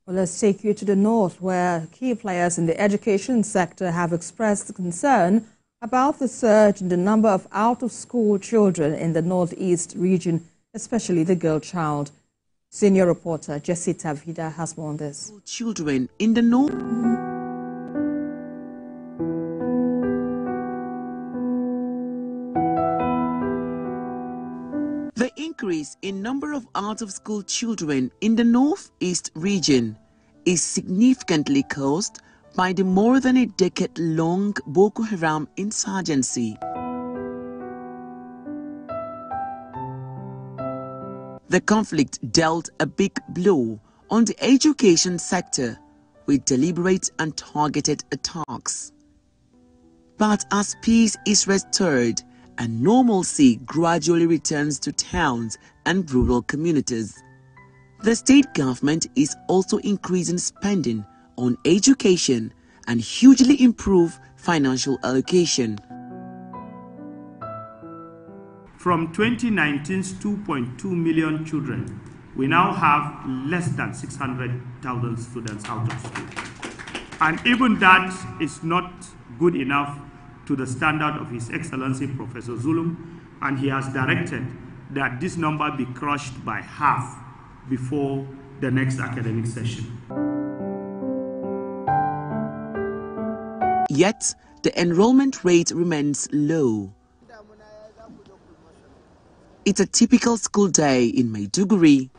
Well, let's take you to the north, where key players in the education sector have expressed concern about the surge in the number of out-of-school children in the northeast region, especially the girl child. Senior reporter Jessita Vida has more on this. Children in the north. The increase in number of out-of-school children in the northeast region is significantly caused by the more than a decade-long Boko Haram insurgency. The conflict dealt a big blow on the education sector with deliberate and targeted attacks. But as peace is restored and normalcy gradually returns to towns and rural communities, the state government is also increasing spending on education and hugely improve financial allocation. From 2019's 2.2 million children, we now have less than 600,000 students out of school. And even that is not good enough to the standard of His Excellency Professor Zulum, and he has directed that this number be crushed by half before the next academic session. Yet, the enrollment rate remains low. It's a typical school day in Maiduguri.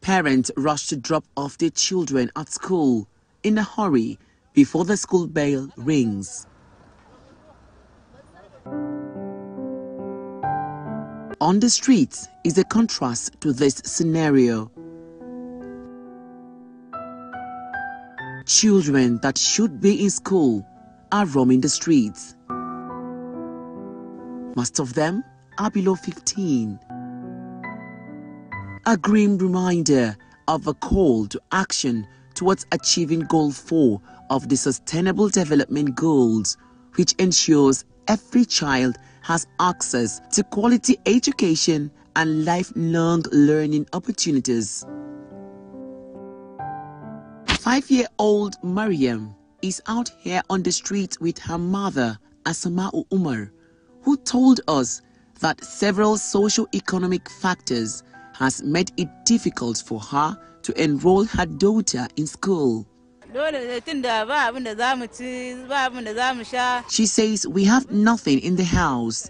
Parents rush to drop off their children at school in a hurry before the school bell rings. On the streets is a contrast to this scenario. Children that should be in school are roaming the streets. Most of them are below 15. A grim reminder of a call to action towards achieving Goal 4 of the Sustainable Development Goals, which ensures every child has access to quality education and lifelong learning opportunities. 5-year-old Mariam is out here on the street with her mother, Asama'u Umar, who told us that several socio-economic factors has made it difficult for her to enroll her daughter in school. She says we have nothing in the house,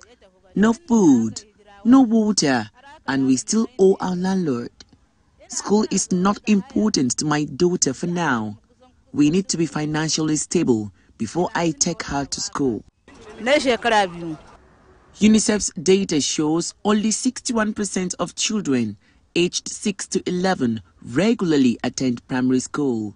no food, no water, and we still owe our landlord. School is not important to my daughter for now. We need to be financially stable before I take her to school. UNICEF's data shows only 61% of children aged 6 to 11 regularly attend primary school.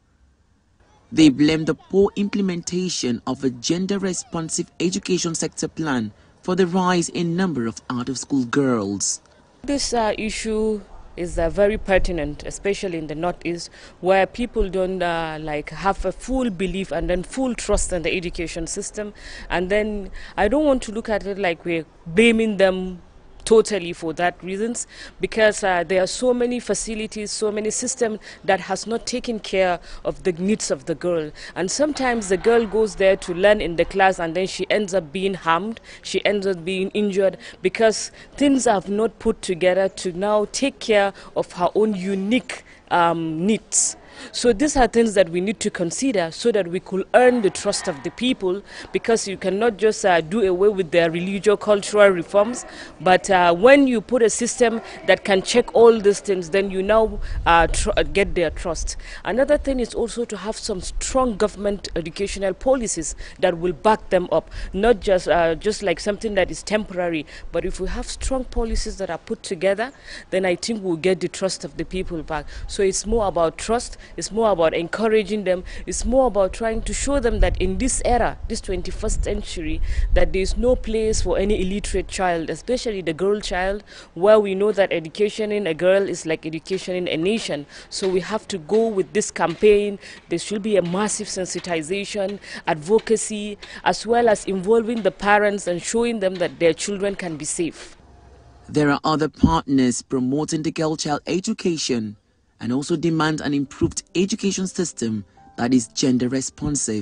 They blame the poor implementation of a gender-responsive education sector plan for the rise in number of out-of-school girls. This issue is very pertinent, especially in the Northeast, where people don't have a full belief and then full trust in the education system. And then I don't want to look at it like we're blaming them totally for that reasons, because there are so many facilities, so many systems that has not taken care of the needs of the girl. And sometimes the girl goes there to learn in the class and then she ends up being harmed, she ends up being injured because things are not put together to now take care of her own unique needs. So these are things that we need to consider so that we could earn the trust of the people, because you cannot just do away with their religio-cultural reforms, but when you put a system that can check all these things, then you now get their trust. Another thing is also to have some strong government educational policies that will back them up, not just like something that is temporary, but if we have strong policies that are put together, then I think we'll get the trust of the people back. So it's more about trust. It's more about encouraging them. It's more about trying to show them that in this era, this 21st century, that there is no place for any illiterate child, especially the girl child, where we know that education in a girl is like education in a nation. So we have to go with this campaign. There should be a massive sensitization, advocacy, as well as involving the parents and showing them that their children can be safe. There are other partners promoting the girl child education, and also demand an improved education system that is gender responsive.